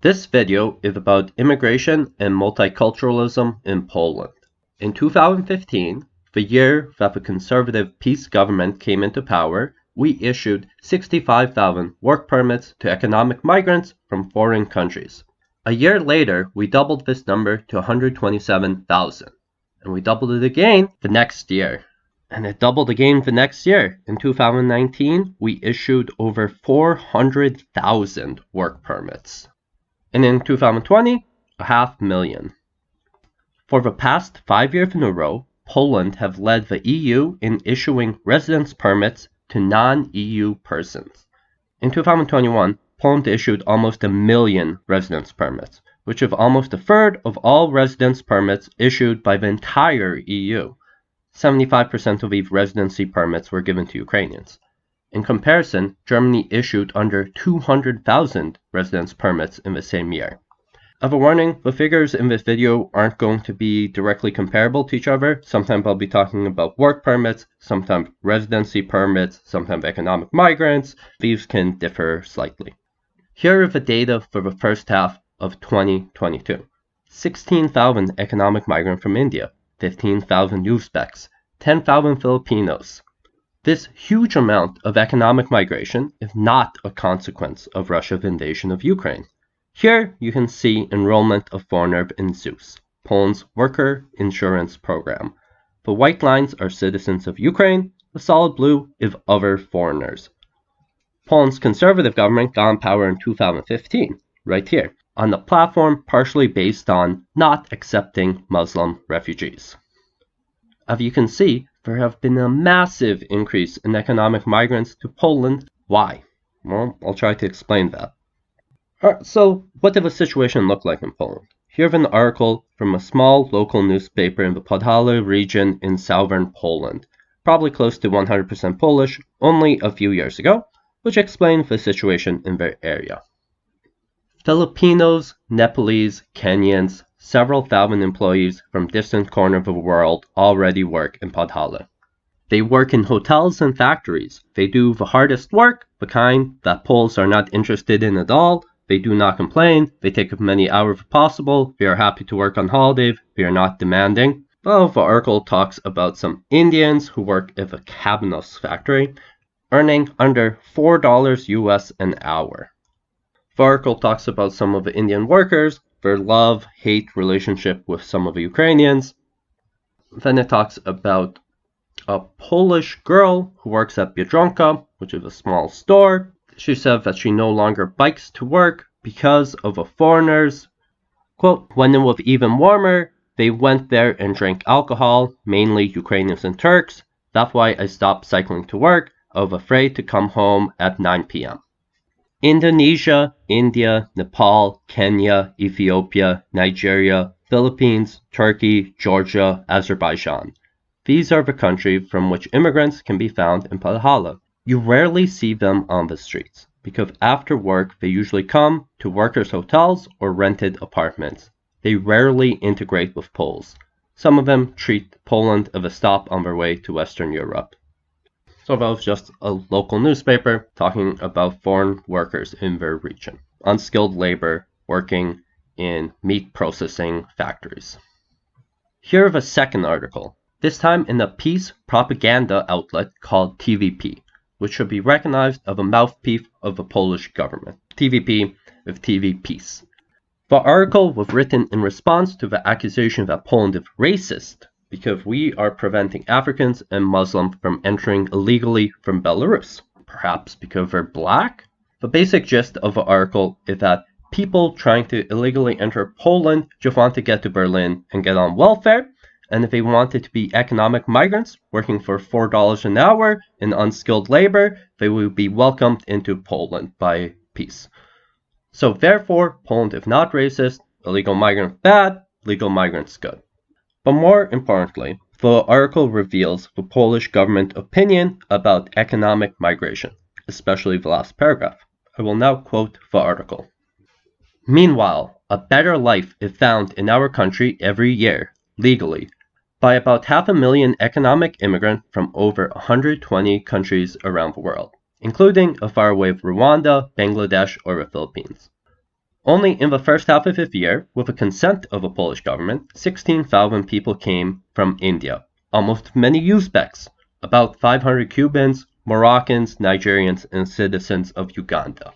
This video is about immigration and multiculturalism in Poland. In 2015, the year that the conservative PiS government came into power, we issued 65,000 work permits to economic migrants from foreign countries. A year later, we doubled this number to 127,000. And we doubled it again the next year. And it doubled again the next year. In 2019, we issued over 400,000 work permits. And in 2020, 500,000. For the past 5 years in a row, Poland have led the EU in issuing residence permits to non-EU persons. In 2021, Poland issued almost 1 million residence permits, which is almost a third of all residence permits issued by the entire EU. 75% of these residency permits were given to Ukrainians. In comparison, Germany issued under 200,000 residence permits in the same year. As a warning, the figures in this video aren't going to be directly comparable to each other. Sometimes I'll be talking about work permits, sometimes residency permits, sometimes economic migrants. These can differ slightly. Here are the data for the first half of 2022. 16,000 economic migrants from India, 15,000 Uzbeks, 10,000 Filipinos. This huge amount of economic migration is not a consequence of Russia's invasion of Ukraine. Here you can see enrollment of foreigners in ZUS, Poland's worker insurance program. The white lines are citizens of Ukraine, the solid blue is other foreigners. Poland's conservative government got in power in 2015, right here, on a platform partially based on not accepting Muslim refugees. As you can see, there have been a massive increase in economic migrants to Poland. Why? Well, I'll try to explain that. So, what did the situation look like in Poland? Here's an article from a small local newspaper in the Podhala region in southern Poland, probably close to 100% Polish, only a few years ago, which explains the situation in their area. Filipinos, Nepalese, Kenyans, several thousand employees from distant corners of the world already work in Podhala. They work in hotels and factories. They do the hardest work, the kind that Poles are not interested in at all. They do not complain. They take as many hours as possible. They are happy to work on holidays. They are not demanding. Well, the article talks about some Indians who work at a cabinos factory, earning under $4 US an hour. The article talks about some of the Indian workers, their love-hate relationship with some of the Ukrainians. Then it talks about a Polish girl who works at Biedronka, which is a small store. She said that she no longer bikes to work because of the foreigners. Quote, when it was even warmer, they went there and drank alcohol, mainly Ukrainians and Turks. That's why I stopped cycling to work. I was afraid to come home at 9 p.m. Indonesia, India, Nepal, Kenya, Ethiopia, Nigeria, Philippines, Turkey, Georgia, Azerbaijan. These are the countries from which immigrants can be found in Podhala. You rarely see them on the streets, because after work they usually come to workers' hotels or rented apartments. They rarely integrate with Poles. Some of them treat Poland as a stop on their way to Western Europe. So that was just a local newspaper talking about foreign workers in their region. Unskilled labor working in meat processing factories. Here is a second article, this time in a PiS propaganda outlet called TVP, which should be recognized as a mouthpiece of the Polish government. TVP with TV PiS. The article was written in response to the accusation that Poland is racist because we are preventing Africans and Muslims from entering illegally from Belarus. Perhaps because they're black? The basic gist of the article is that people trying to illegally enter Poland just want to get to Berlin and get on welfare, and if they wanted to be economic migrants working for $4 an hour in unskilled labor, they would be welcomed into Poland by PiS. So therefore, Poland is not racist, illegal migrants bad, legal migrants good. But more importantly, the article reveals the Polish government opinion about economic migration, especially the last paragraph. I will now quote the article. Meanwhile, a better life is found in our country every year, legally, by about 500,000 economic immigrants from over 120 countries around the world, including a faraway Rwanda, Bangladesh, or the Philippines. Only in the first half of the year, with the consent of the Polish government, 16,000 people came from India, almost many Uzbeks, about 500 Cubans, Moroccans, Nigerians, and citizens of Uganda.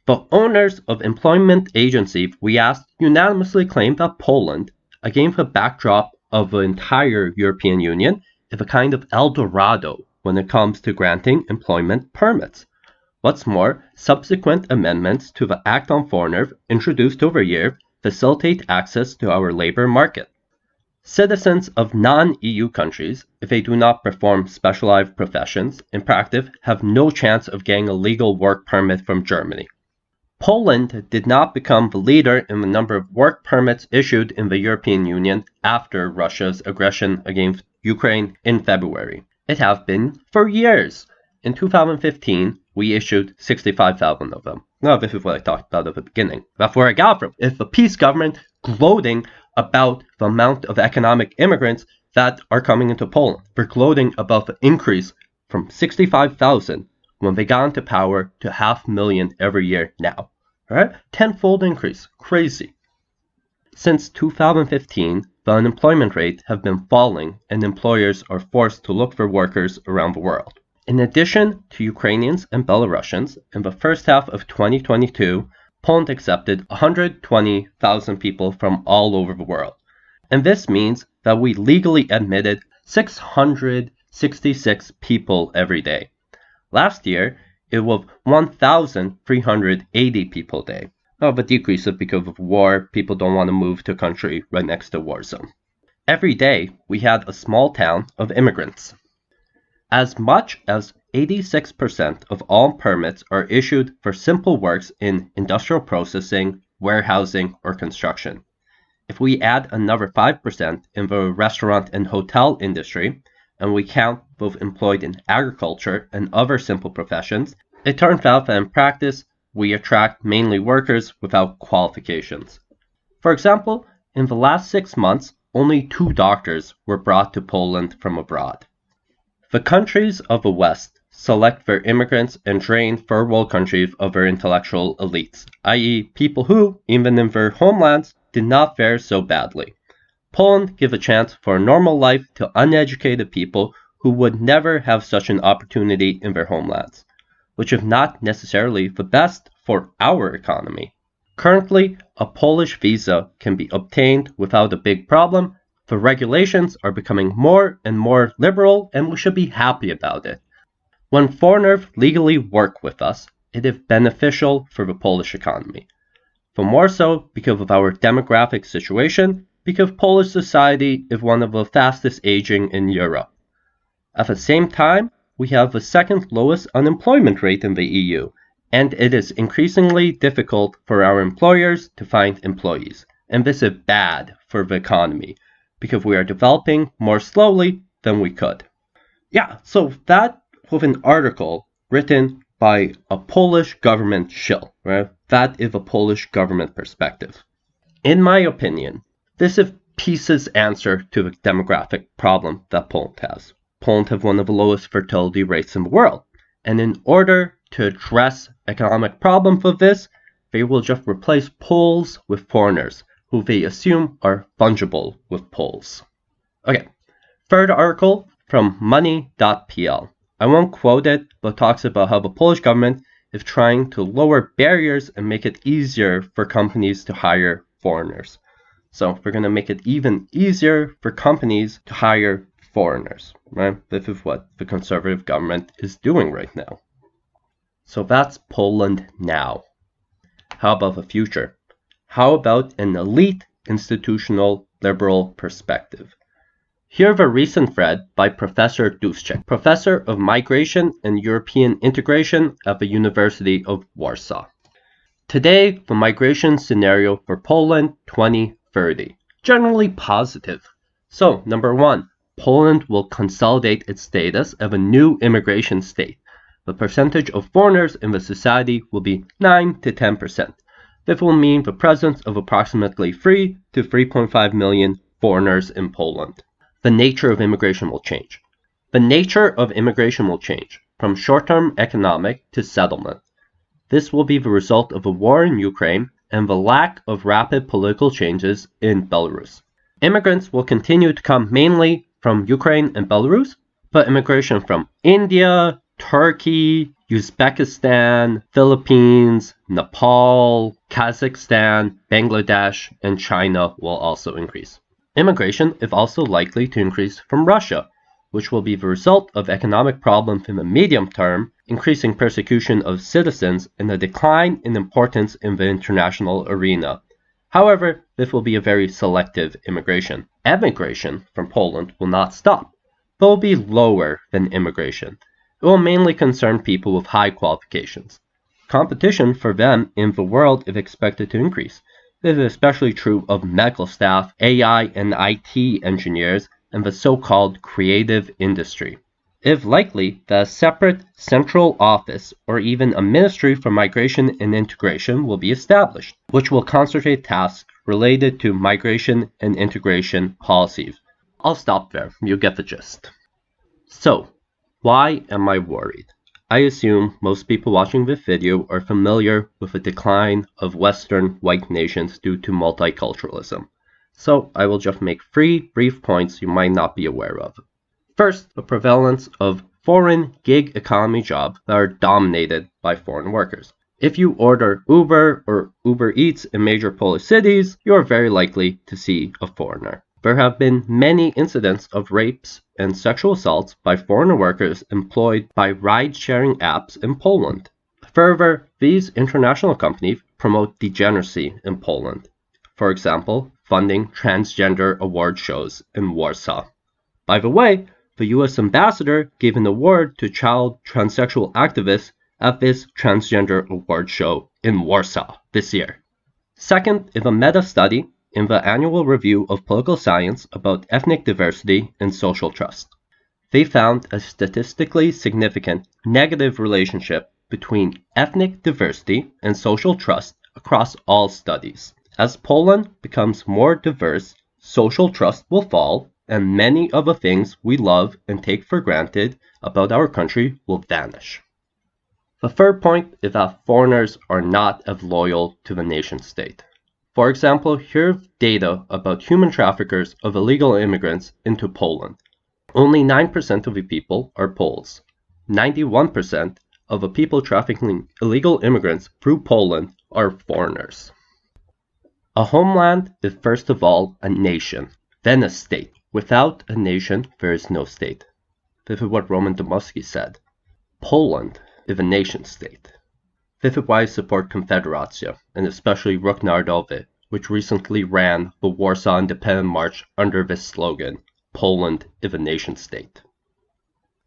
The owners of employment agencies we asked unanimously claimed that Poland, against the backdrop of the entire European Union, is a kind of El Dorado when it comes to granting employment permits. What's more, subsequent amendments to the Act on Foreigners, introduced over a year, facilitate access to our labor market. Citizens of non-EU countries, if they do not perform specialized professions, in practice have no chance of getting a legal work permit from Germany. Poland did not become the leader in the number of work permits issued in the European Union after Russia's aggression against Ukraine in February. It has been for years. In 2015, we issued 65,000 of them. Now, this is what I talked about at the beginning. That's where I got from. It's the peace government gloating about the amount of economic immigrants that are coming into Poland. They're gloating about the increase from 65,000 when they got into power to 500,000 every year now. All right? Tenfold increase. Crazy. Since 2015, the unemployment rate has been falling and employers are forced to look for workers around the world. In addition to Ukrainians and Belarusians, in the first half of 2022, Poland accepted 120,000 people from all over the world. And this means that we legally admitted 666 people every day. Last year, it was 1,380 people a day. Now, the decrease is because of war. People don't want to move to a country right next to a war zone. Every day, we had a small town of immigrants. As much as 86% of all permits are issued for simple works in industrial processing, warehousing, or construction. If we add another 5% in the restaurant and hotel industry, and we count both employed in agriculture and other simple professions, it turns out that in practice, we attract mainly workers without qualifications. For example, in the last 6 months, only 2 doctors were brought to Poland from abroad. The countries of the West select their immigrants and drain third world countries of their intellectual elites, i.e. people who, even in their homelands, did not fare so badly. Poland gives a chance for a normal life to uneducated people who would never have such an opportunity in their homelands, which is not necessarily the best for our economy. Currently, a Polish visa can be obtained without a big problem. The regulations are becoming more and more liberal, and we should be happy about it. When foreigners legally work with us, it is beneficial for the Polish economy. For more so because of our demographic situation, because Polish society is one of the fastest aging in Europe. At the same time, we have the second lowest unemployment rate in the EU, and it is increasingly difficult for our employers to find employees. And this is bad for the economy, because we are developing more slowly than we could. Yeah, so that was an article written by a Polish government shill, right? That is a Polish government perspective. In my opinion, this is PiS's answer to the demographic problem that Poland has. Poland has one of the lowest fertility rates in the world, and in order to address economic problems with this, they will just replace Poles with foreigners, who they assume are fungible with Poles. Okay, third article from money.pl. I won't quote it, but talks about how the Polish government is trying to lower barriers and make it easier for companies to hire foreigners. So we're going to make it even easier for companies to hire foreigners, right? This is what the conservative government is doing right now. So that's Poland now. How about the future? How about an elite institutional liberal perspective? Here's a recent thread by Professor Duszczyk, Professor of Migration and European Integration at the University of Warsaw. Today, the migration scenario for Poland 2030. Generally positive. So, number 1, Poland will consolidate its status as a new immigration state. The percentage of foreigners in the society will be 9 to 10%. This will mean the presence of approximately 3 to 3.5 million foreigners in Poland. The nature of immigration will change. The nature of immigration will change from short-term economic to settlement. This will be the result of a war in Ukraine and the lack of rapid political changes in Belarus. Immigrants will continue to come mainly from Ukraine and Belarus, but immigration from India, Turkey, Uzbekistan, Philippines, Nepal, Kazakhstan, Bangladesh, and China will also increase. Immigration is also likely to increase from Russia, which will be the result of economic problems in the medium term, increasing persecution of citizens, and a decline in importance in the international arena. However, this will be a very selective immigration. Emigration from Poland will not stop, but will be lower than immigration. It will mainly concern people with high qualifications. Competition for them in the world is expected to increase. This is especially true of medical staff, AI and IT engineers, and the so-called creative industry. It is likely that a separate central office or even a ministry for migration and integration will be established, which will concentrate tasks related to migration and integration policies. I'll stop there, you get the gist. So, why am I worried? I assume most people watching this video are familiar with the decline of Western white nations due to multiculturalism. So I will just make 3 brief points you might not be aware of. First, the prevalence of foreign gig economy jobs that are dominated by foreign workers. If you order Uber or Uber Eats in major Polish cities, you are very likely to see a foreigner. There have been many incidents of rapes and sexual assaults by foreign workers employed by ride-sharing apps in Poland. Further, these international companies promote degeneracy in Poland. For example, funding transgender award shows in Warsaw. By the way, the US ambassador gave an award to child transsexual activists at this transgender award show in Warsaw this year. Second is a meta-study in the annual review of political science about ethnic diversity and social trust. They found a statistically significant negative relationship between ethnic diversity and social trust across all studies. As Poland becomes more diverse, social trust will fall, and many of the things we love and take for granted about our country will vanish. The third point is that foreigners are not as loyal to the nation state. For example, here's data about human traffickers of illegal immigrants into Poland. Only 9% of the people are Poles. 91% of the people trafficking illegal immigrants through Poland are foreigners. A homeland is first of all a nation, then a state. Without a nation, there is no state. This is what Roman Dmowski said. Poland is a nation state. This is why I support Konfederacja, and especially Ruch Narodowy, which recently ran the Warsaw Independent March under this slogan, Poland is a nation state.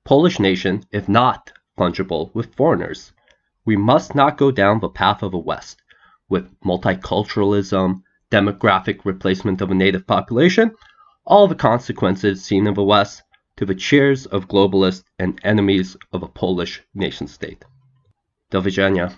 Polish nation is not fungible with foreigners. We must not go down the path of the West, with multiculturalism, demographic replacement of a native population, all the consequences seen in the West, to the cheers of globalists and enemies of a Polish nation state. Do widzenia.